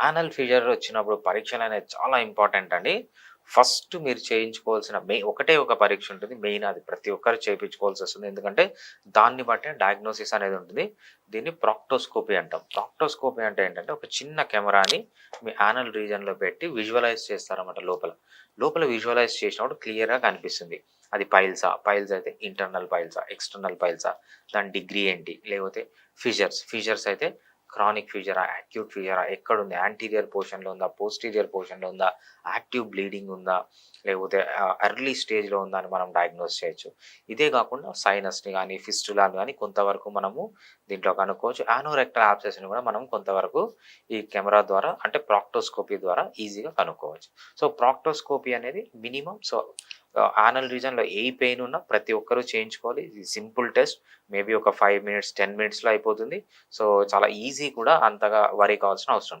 Anal ఫీజర్ వచ్చినప్పుడు పరీక్షలనేవి చాలా important అండి. ఫస్ట్ మీరు చేయించుకోవాల్సిన ఒకటే ఒక పరీక్ష ఉంటుంది. మెయిన్ అది ప్రతి ఒక్కరు చేపించుకోవాల్సొస్తుంది. ఎందుకంటే దాన్ని బట్టే డయాగ్నోసిస్ అనేది ఉంటుంది. దీన్ని ప్రాక్టోస్కోపీ అంటాం. ప్రాక్టోస్కోపీ అంటే ఏంటంటే ఒక చిన్న కెమెరాని మీ యానల్ రీజియన్‌లో పెట్టి విజువలైజ్ చేస్తారన్నమాట లోపల. లోపల విజువలైజ్ చేసినప్పుడు క్లియర్‌గా కనిపిస్తుంది. అది పైల్సా? పైల్స్ అయితే ఇంటర్నల్ పైల్సా? ఎక్స్‌టర్నల్ పైల్సా? దాని డిగ్రీ ఏంటి? లేకపోతే ఫిషర్స్. ఫిషర్స్ అయితే క్రానిక్ ఫీజరా? యాక్యూట్ ఫీజరా? ఎక్కడుంది? యాంటీరియర్ పోర్షన్‌లో ఉందా? పోస్టీరియర్ పోర్షన్‌లో ఉందా? యాక్టివ్ బ్లీడింగ్ ఉందా? లేకపోతే ఎర్లీ స్టేజ్‌లో ఉందా? అని మనం డయాగ్నోస్ చేయొచ్చు. ఇదే కాకుండా సైనస్‌ని గాని, ఫిస్టులాని గాని కొంతవరకు మనము దీంట్లో కనుక్కోవచ్చు. యానోరెక్టల్ యాబ్సెస్‌ని కూడా మనం కొంతవరకు ఈ కెమెరా ద్వారా అంటే ప్రాక్టోస్కోపీ ద్వారా ఈజీగా కనుక్కోవచ్చు. సో, ప్రాక్టోస్కోపీ అనేది మినిమమ్ యానల్ రీజియన్‌లో ఏ పెయిన్ ఉన్నా ప్రతి ఒక్కరు చేయించుకోవాలి. ఇది సింపుల్ టెస్ట్. మేబీ ఒక 5 మినిట్స్, 10 మినిట్స్‌లో అయిపోతుంది. సో, చాలా ఈజీ కూడా అంతగా వరీ కావాల్సిన అవసరం లేదు.